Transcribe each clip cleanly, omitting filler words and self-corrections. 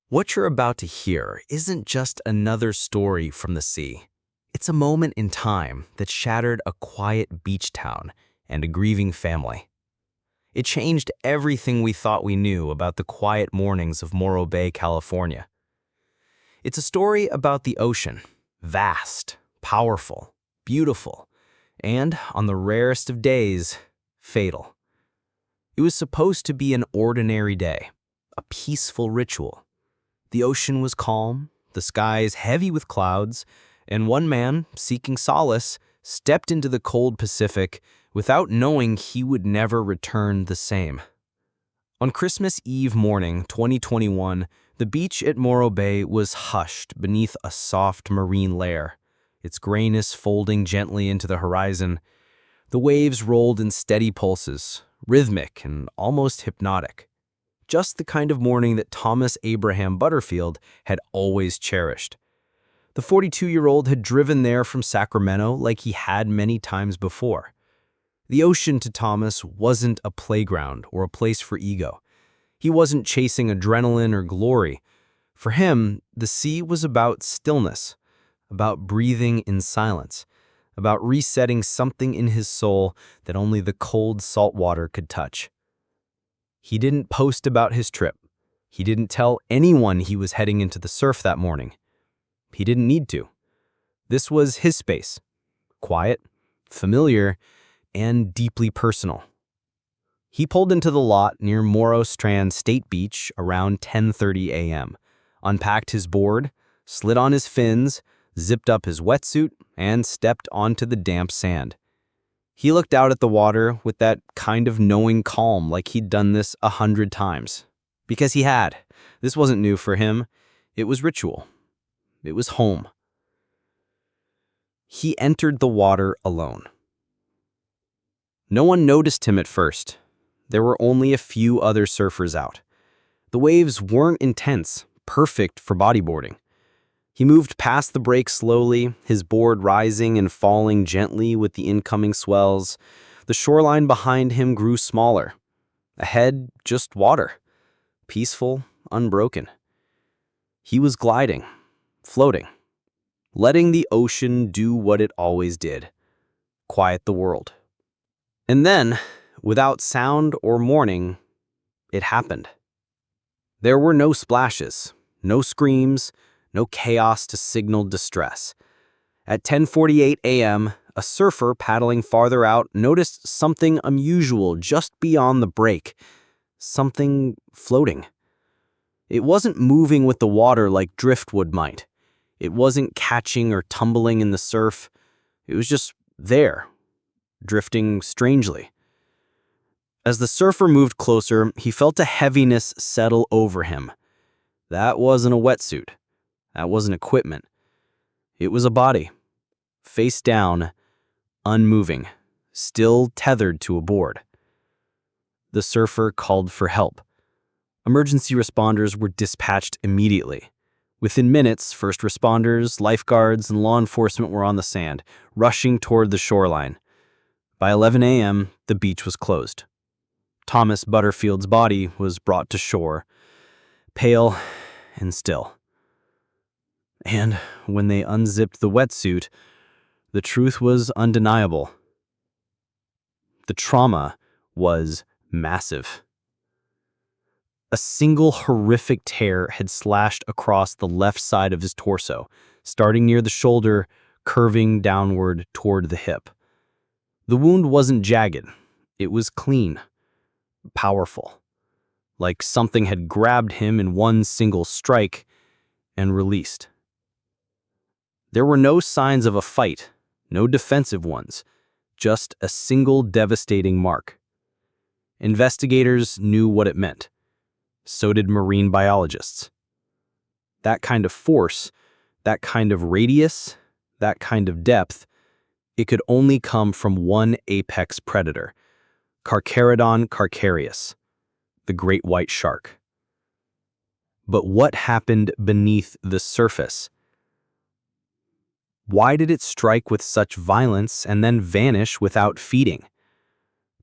What you're about to hear isn't just another story from the sea. It's a moment in time that shattered a quiet beach town and a grieving family. It changed everything we thought we knew about the quiet mornings of Morro Bay, California. It's a story about the ocean, vast, powerful, beautiful, and, on the rarest of days, fatal. It was supposed to be an ordinary day, a peaceful ritual. The ocean was calm, the skies heavy with clouds, and one man, seeking solace, stepped into the cold Pacific without knowing he would never return the same. On Christmas Eve morning, 2021, the beach at Morro Bay was hushed beneath a soft marine layer, its grayness folding gently into the horizon. The waves rolled in steady pulses, rhythmic and almost hypnotic. Just the kind of morning that Tomas Butterfield had always cherished. The 42-year-old had driven there from Sacramento like he had many times before. The ocean to Tomas wasn't a playground or a place for ego. He wasn't chasing adrenaline or glory. For him, the sea was about stillness, about breathing in silence, about resetting something in his soul that only the cold salt water could touch. He didn't post about his trip. He didn't tell anyone he was heading into the surf that morning. He didn't need to. This was his space. Quiet, familiar, and deeply personal. He pulled into the lot near Morro Strand State Beach around 10:30 a.m., unpacked his board, slid on his fins, zipped up his wetsuit, and stepped onto the damp sand. He looked out at the water with that kind of knowing calm like he'd done this 100 times. Because he had. This wasn't new for him. It was ritual. It was home. He entered the water alone. No one noticed him at first. There were only a few other surfers out. The waves weren't intense, perfect for bodyboarding. He moved past the break slowly, his board rising and falling gently with the incoming swells. The shoreline behind him grew smaller. Ahead, just water. Peaceful, unbroken. He was gliding, floating, letting the ocean do what it always did, quiet the world. And then, without sound or warning, it happened. There were no splashes, no screams, no chaos to signal distress. At 10:48 a.m., a surfer paddling farther out noticed something unusual just beyond the break. Something floating. It wasn't moving with the water like driftwood might. It wasn't catching or tumbling in the surf. It was just there, drifting strangely. As the surfer moved closer, he felt a heaviness settle over him. That wasn't a wetsuit. That wasn't equipment. It was a body, face down, unmoving, still tethered to a board. The surfer called for help. Emergency responders were dispatched immediately. Within minutes, first responders, lifeguards, and law enforcement were on the sand, rushing toward the shoreline. By 11 a.m., the beach was closed. Tomas Butterfield's body was brought to shore, pale and still. And when they unzipped the wetsuit, the truth was undeniable. The trauma was massive. A single horrific tear had slashed across the left side of his torso, starting near the shoulder, curving downward toward the hip. The wound wasn't jagged. It was clean, powerful, like something had grabbed him in one single strike and released. There were no signs of a fight, no defensive ones, just a single devastating mark. Investigators knew what it meant. So did marine biologists. That kind of force, that kind of radius, that kind of depth, it could only come from one apex predator, Carcharodon carcharias, the great white shark. But what happened beneath the surface? Why did it strike with such violence and then vanish without feeding?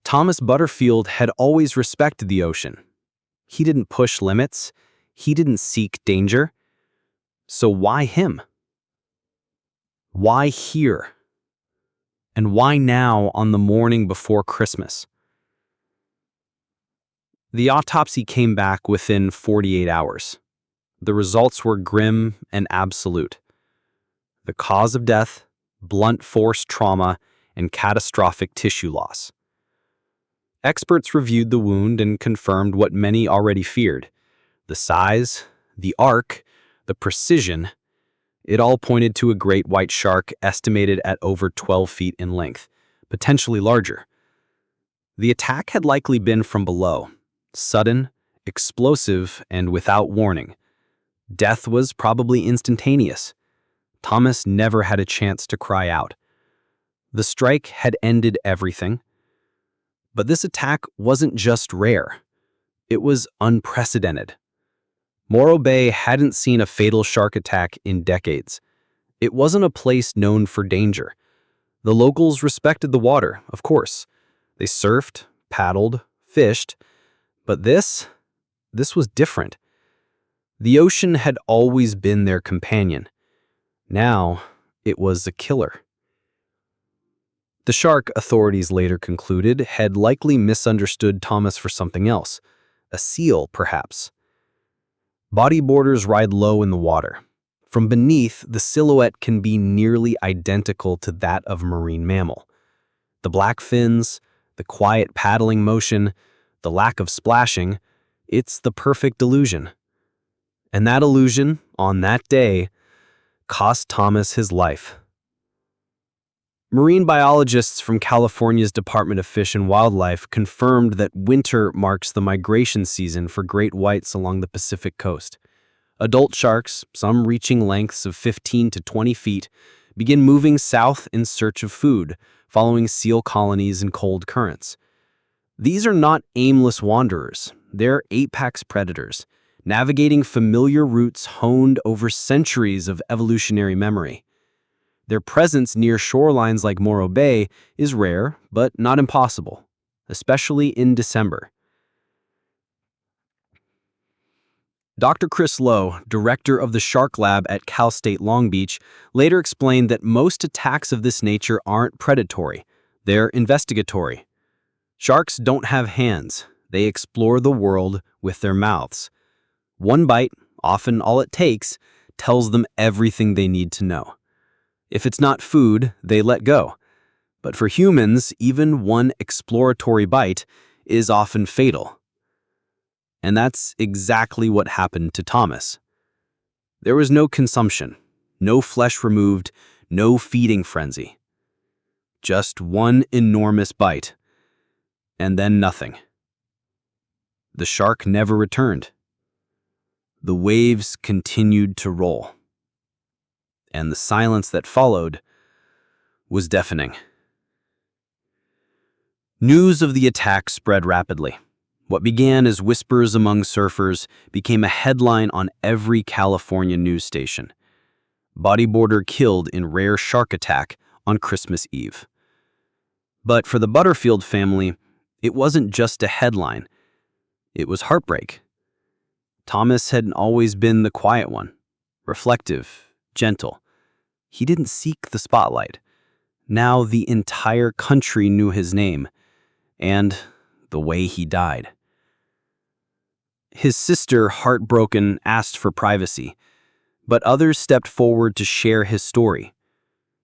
Tomas Butterfield had always respected the ocean. He didn't push limits. He didn't seek danger. So why him? Why here? And why now on the morning before Christmas? The autopsy came back within 48 hours. The results were grim and absolute. The cause of death, blunt force trauma, and catastrophic tissue loss. Experts reviewed the wound and confirmed what many already feared. The size, the arc, the precision, it all pointed to a great white shark estimated at over 12 feet in length, potentially larger. The attack had likely been from below, sudden, explosive, and without warning. Death was probably instantaneous. Tomas never had a chance to cry out. The strike had ended everything. But this attack wasn't just rare. It was unprecedented. Morro Bay hadn't seen a fatal shark attack in decades. It wasn't a place known for danger. The locals respected the water, of course. They surfed, paddled, fished. But this was different. The ocean had always been their companion. Now, it was a killer. The shark, authorities later concluded, had likely misunderstood Tomas for something else. A seal, perhaps. Bodyboarders ride low in the water. From beneath, the silhouette can be nearly identical to that of a marine mammal. The black fins, the quiet paddling motion, the lack of splashing, it's the perfect illusion. And that illusion, on that day, cost Tomas his life. Marine biologists from California's Department of Fish and Wildlife confirmed that winter marks the migration season for great whites along the Pacific coast. Adult sharks, some reaching lengths of 15 to 20 feet, begin moving south in search of food, following seal colonies and cold currents. These are not aimless wanderers, they're apex predators, navigating familiar routes honed over centuries of evolutionary memory. Their presence near shorelines like Morro Bay is rare, but not impossible, especially in December. Dr. Chris Lowe, director of the Shark Lab at Cal State Long Beach, later explained that most attacks of this nature aren't predatory, they're investigatory. Sharks don't have hands, they explore the world with their mouths. One bite, often all it takes, tells them everything they need to know. If it's not food, they let go. But for humans, even one exploratory bite is often fatal. And that's exactly what happened to Tomas. There was no consumption, no flesh removed, no feeding frenzy. Just one enormous bite, and then nothing. The shark never returned. The waves continued to roll. And the silence that followed was deafening. News of the attack spread rapidly. What began as whispers among surfers became a headline on every California news station. Bodyboarder killed in rare shark attack on Christmas Eve. But for the Butterfield family, it wasn't just a headline. It was heartbreak. Tomas had always been the quiet one, reflective, gentle. He didn't seek the spotlight. Now the entire country knew his name and the way he died. His sister, heartbroken, asked for privacy, but others stepped forward to share his story.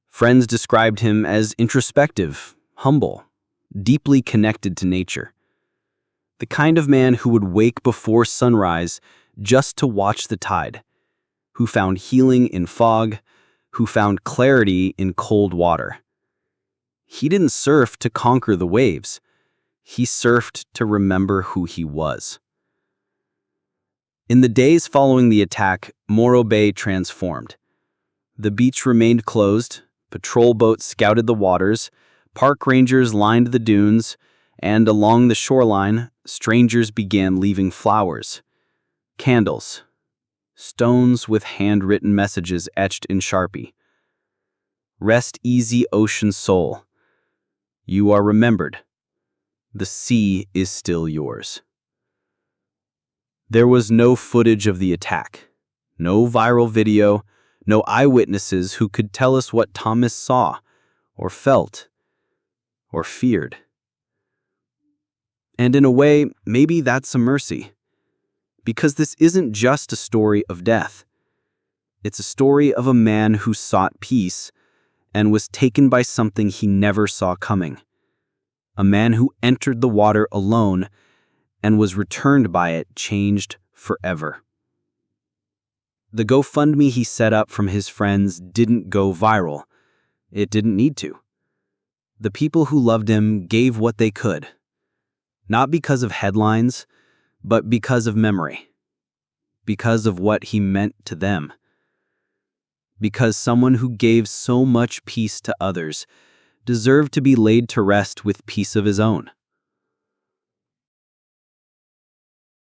Friends described him as introspective, humble, deeply connected to nature. The kind of man who would wake before sunrise just to watch the tide, who found healing in fog, who found clarity in cold water. He didn't surf to conquer the waves. He surfed to remember who he was. In the days following the attack, Morro Bay transformed. The beach remained closed, patrol boats scouted the waters, park rangers lined the dunes, and along the shoreline, strangers began leaving flowers, candles, stones with handwritten messages etched in Sharpie. Rest easy, ocean soul. You are remembered. The sea is still yours. There was no footage of the attack, no viral video, no eyewitnesses who could tell us what Thomas saw, or felt, or feared. And in a way, maybe that's a mercy. Because this isn't just a story of death. It's a story of a man who sought peace and was taken by something he never saw coming. A man who entered the water alone and was returned by it changed forever. The GoFundMe he set up from his friends didn't go viral. It didn't need to. The people who loved him gave what they could. Not because of headlines, but because of memory. Because of what he meant to them. Because someone who gave so much peace to others deserved to be laid to rest with peace of his own.